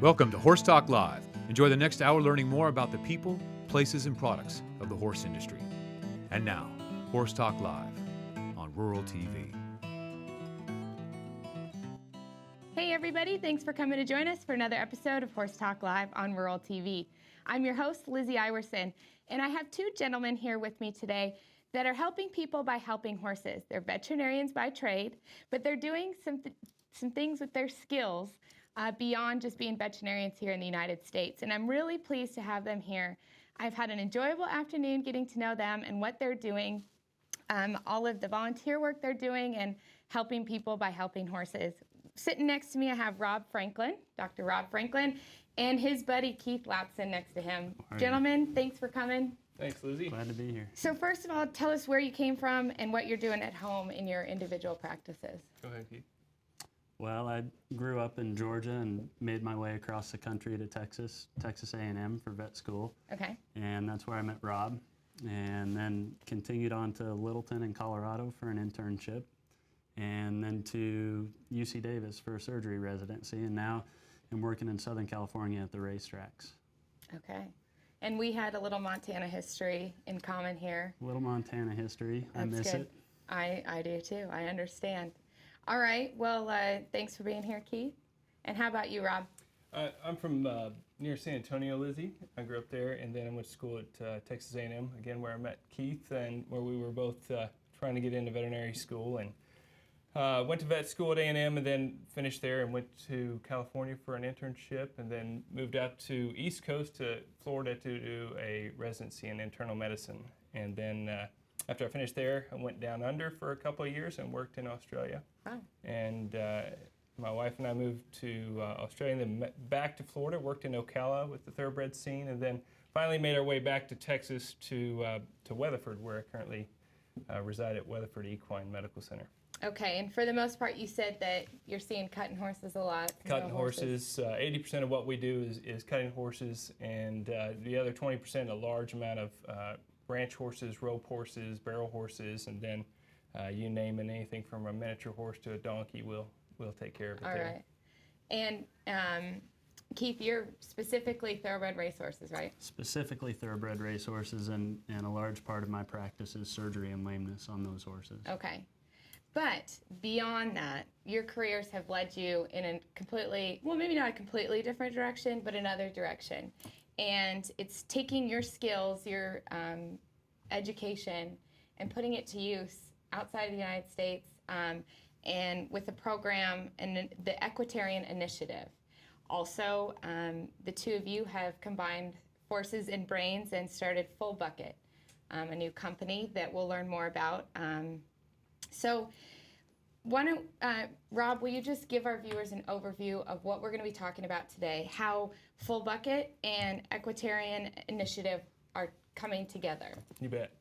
Welcome to Horse Talk Live. Enjoy the next hour learning more about the people, places, and products of the horse industry. And now, Horse Talk Live on Rural TV. Hey everybody, thanks for coming to join us for another episode of Horse Talk Live on Rural TV. I'm your host, Lizzie Iwerson, and I have two gentlemen here with me today that are helping people by helping horses. They're veterinarians by trade, but they're doing some things with their skills beyond just being veterinarians here in the United States. And I'm really pleased to have them here. I've had an enjoyable afternoon getting to know them and what they're doing, all of the volunteer work they're doing, and helping people by helping horses. Sitting next to me, I have Rob Franklin, Dr. Rob Franklin, and his buddy Keith Latson next to him. Gentlemen, thanks for coming. Thanks, Lizzie. Glad to be here. So first of all, tell us where you came from and what you're doing at home in your individual practices. Go ahead, Keith. Well, I grew up in Georgia and made my way across the country to Texas A&M for vet school. Okay. And that's where I met Rob. And then continued on to Littleton in Colorado for an internship. And then to UC Davis for a surgery residency. And now I'm working in Southern California at the racetracks. Okay. And we had a little Montana history in common here. Little Montana history. I miss it. I do too. I understand. All right. Well, thanks for being here, Keith. And how about you, Rob? I'm from near San Antonio, Lizzie. I grew up there, and then I went to school at Texas A&M, again, where I met Keith and where we were both trying to get into veterinary school. And went to vet school at A&M and then finished there and went to California for an internship and then moved out to East Coast to Florida to do a residency in internal medicine. And then after I finished there, I went down under for a couple of years and worked in Australia. Wow. And my wife and I moved to Australia and then back to Florida, worked in Ocala with the thoroughbred scene, and then finally made our way back to Texas to Weatherford, where I currently reside at Weatherford Equine Medical Center. Okay, and for the most part, you said that you're seeing cutting horses a lot. Cutting horses, 80% of what we do is cutting horses, and the other 20%, a large amount of ranch horses, rope horses, barrel horses, and then you name it, anything from a miniature horse to a donkey, we'll take care of it. All there. right. And Keith, you're specifically thoroughbred racehorses, right? Specifically thoroughbred racehorses, and a large part of my practice is surgery and lameness on those horses. Okay. But beyond that, your careers have led you in a completely, well, maybe not a completely different direction, but another direction. And it's taking your skills, your education, and putting it to use outside of the United States, and with a program and the Equitarian Initiative. Also, the two of you have combined forces and brains and started FullBucket, a new company that we'll learn more about. So, why don't, Rob, will you just give our viewers an overview of what we're going to be talking about today, how FullBucket and Equitarian Initiative are coming together? You bet.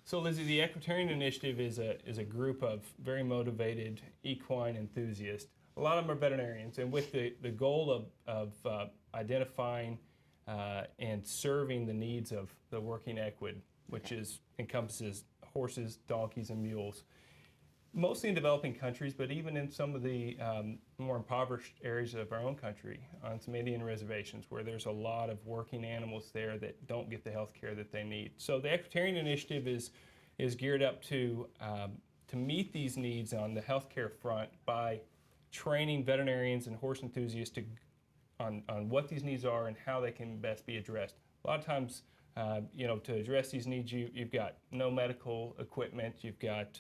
So, Lizzie, the Equitarian Initiative is a group of very motivated equine enthusiasts. A lot of them are veterinarians, and with the goal of identifying and serving the needs of the working equid, which encompasses horses, donkeys, and mules. Mostly in developing countries, but even in some of the more impoverished areas of our own country, on some Indian reservations where there's a lot of working animals there that don't get the health care that they need. So the Equitarian Initiative is geared up to meet these needs on the healthcare front by training veterinarians and horse enthusiasts on what these needs are and how they can best be addressed. A lot of times, to address these needs, you've got no medical equipment, you've got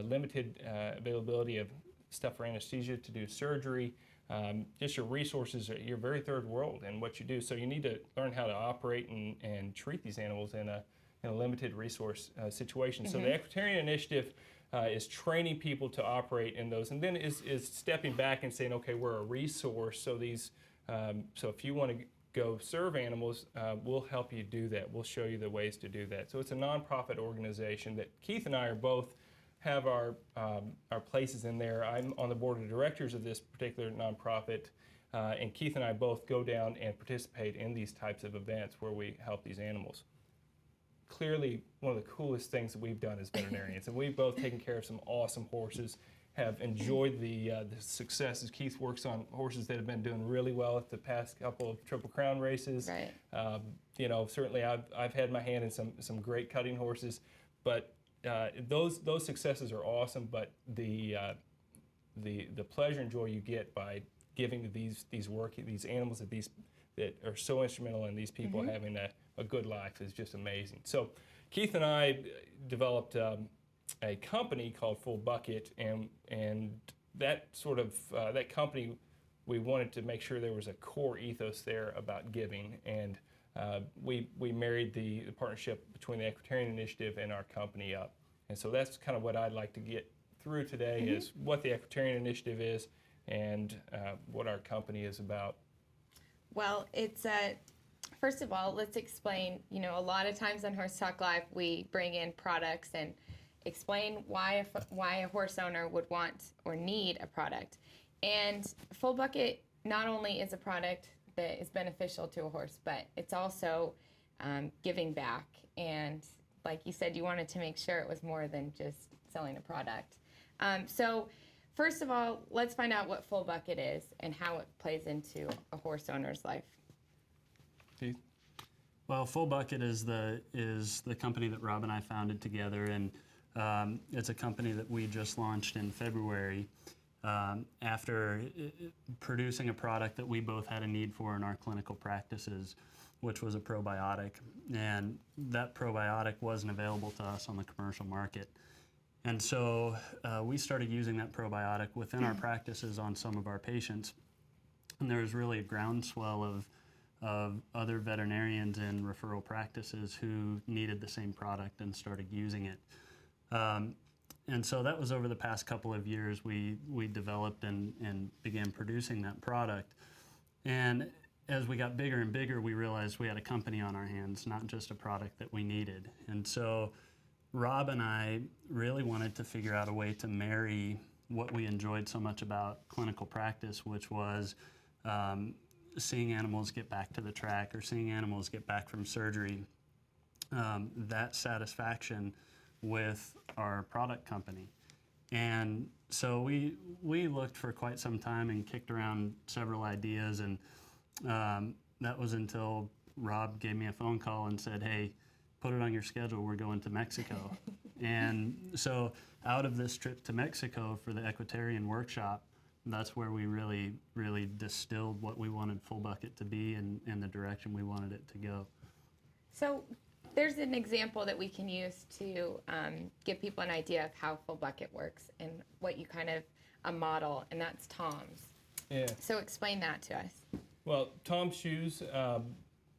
limited availability of stuff for anesthesia to do surgery. Just your resources, you're very third world in what you do. So you need to learn how to operate and treat these animals in a limited resource situation. Mm-hmm. So the Equitarian Initiative is training people to operate in those, and then is stepping back and saying, okay, we're a resource. So so if you want to go serve animals, we'll help you do that. We'll show you the ways to do that. So it's a nonprofit organization that Keith and I are both have our places in there. I'm on the board of directors of this particular nonprofit, and Keith and I both go down and participate in these types of events where we help these animals. Clearly, one of the coolest things that we've done as veterinarians, and we've both taken care of some awesome horses, have enjoyed the successes. Keith works on horses that have been doing really well at the past couple of Triple Crown races. Right. You know, certainly I've had my hand in some great cutting horses, but those successes are awesome. But the pleasure and joy you get by giving these animals that are so instrumental in these people having a good life is just amazing. So Keith and I developed a company called FullBucket, and that sort of that company, we wanted to make sure there was a core ethos there about giving, and we married the partnership between the Equitarian Initiative and our company up. And so that's kind of what I'd like to get through today is what the Equitarian Initiative is and what our company is about. Well, it's first of all, let's explain. You know, a lot of times on Horse Talk Live, we bring in products and explain why a horse owner would want or need a product. And FullBucket not only is a product that is beneficial to a horse, but it's also giving back. And like you said, you wanted to make sure it was more than just selling a product. So first of all, let's find out what FullBucket is and how it plays into a horse owner's life. Keith? Well, FullBucket is the company that Rob and I founded together, and it's a company that we just launched in February after producing a product that we both had a need for in our clinical practices, which was a probiotic. And that probiotic wasn't available to us on the commercial market. And so we started using that probiotic within our practices on some of our patients. And there was really a groundswell of other veterinarians and referral practices who needed the same product and started using it. And so that was over the past couple of years we developed and began producing that product. And as we got bigger and bigger, we realized we had a company on our hands, not just a product that we needed. And so Rob and I really wanted to figure out a way to marry what we enjoyed so much about clinical practice, which was seeing animals get back to the track or seeing animals get back from surgery, that satisfaction with our product company. And so we looked for quite some time and kicked around several ideas, and that was until Rob gave me a phone call and said, hey, put it on your schedule, we're going to Mexico. And so out of this trip to Mexico for the Equitarian workshop, that's where we really, really distilled what we wanted FullBucket to be and the direction we wanted it to go. So there's an example that we can use to give people an idea of how FullBucket works and what you kind of a model, and that's Tom's. Yeah. So explain that to us. Well, Tom's Shoes,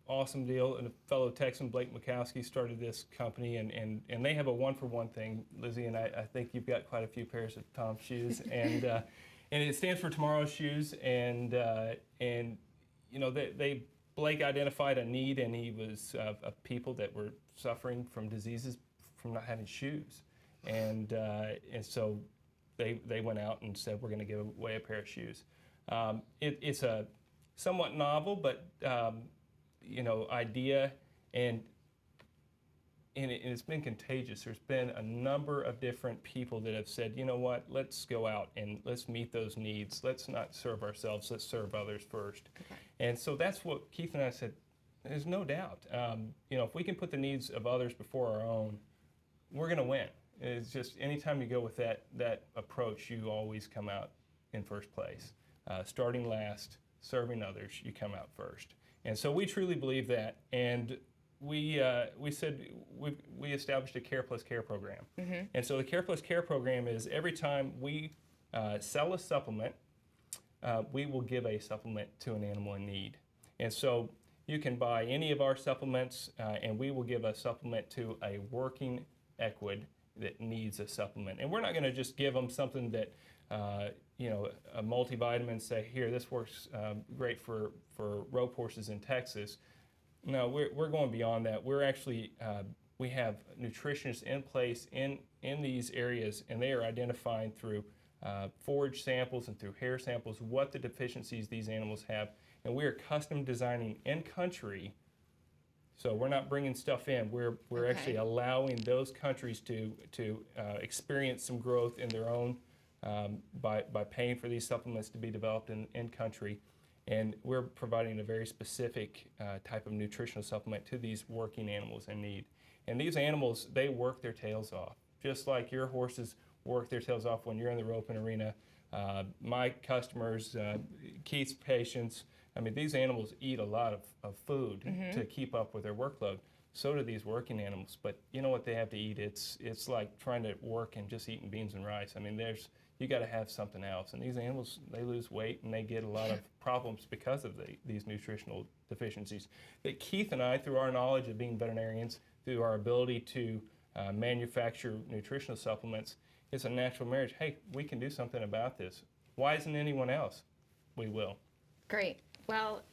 awesome deal. And a fellow Texan, Blake Mikowski, started this company, and they have a one-for-one thing. Lizzie and I think you've got quite a few pairs of Tom's Shoes, and it stands for Tomorrow's Shoes. And you know, Blake identified a need, and he was of people that were suffering from diseases from not having shoes, and so they went out and said, we're going to give away a pair of shoes. It's a somewhat novel, but you know, idea, and it's been contagious. There's been a number of different people that have said, you know what, let's go out and let's meet those needs. Let's not serve ourselves, let's serve others first. Okay. And so that's what Keith and I said, there's no doubt. You know, if we can put the needs of others before our own, we're going to win. It's just anytime you go with that approach, you always come out in first place. Starting last, serving others, you come out first. And so we truly believe that. And we said we established a Care Plus Care program. Mm-hmm. And so the Care Plus Care program is every time we sell a supplement, we will give a supplement to an animal in need. And so you can buy any of our supplements, and we will give a supplement to a working equid that needs a supplement. And we're not going to just give them something that, you know, a multivitamin, say, here, this works great for rope horses in Texas. No, we're going beyond that. We're actually, we have nutritionists in place in these areas, and they are identifying through forage samples and through hair samples what the deficiencies these animals have. And we are custom designing in country. So we're not bringing stuff in. We're actually allowing those countries to experience some growth in their own by paying for these supplements to be developed in country. And we're providing a very specific type of nutritional supplement to these working animals in need. And these animals, they work their tails off, just like your horses work their tails off when you're in the roping arena. My customers, Keith's patients, I mean, these animals eat a lot of food to keep up with their workload. So do these working animals. But you know what they have to eat? It's like trying to work and just eating beans and rice. I mean, you got to have something else. And these animals, they lose weight and they get a lot of problems because of these nutritional deficiencies. That Keith and I, through our knowledge of being veterinarians, through our ability to manufacture nutritional supplements, it's a natural marriage. Hey, we can do something about this. Why isn't anyone else? We will. Great. Well,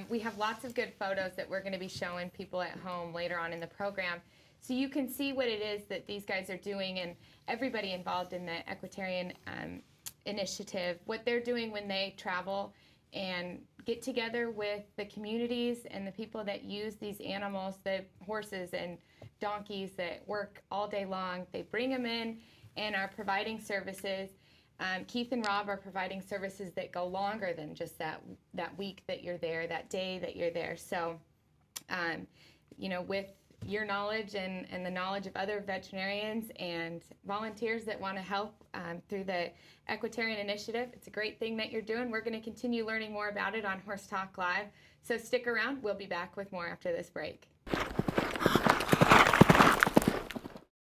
we have lots of good photos that we're going to be showing people at home later on in the program, so you can see what it is that these guys are doing, and everybody involved in the Equitarian initiative, what they're doing when they travel and get together with the communities and the people that use these animals, the horses and donkeys that work all day long. They bring them in and are providing services. Keith and Rob are providing services that go longer than just that week that you're there, that day that you're there. So, with your knowledge and the knowledge of other veterinarians and volunteers that want to help through the Equitarian Initiative, it's a great thing that you're doing. We're going to continue learning more about it on Horse Talk Live. So stick around. We'll be back with more after this break.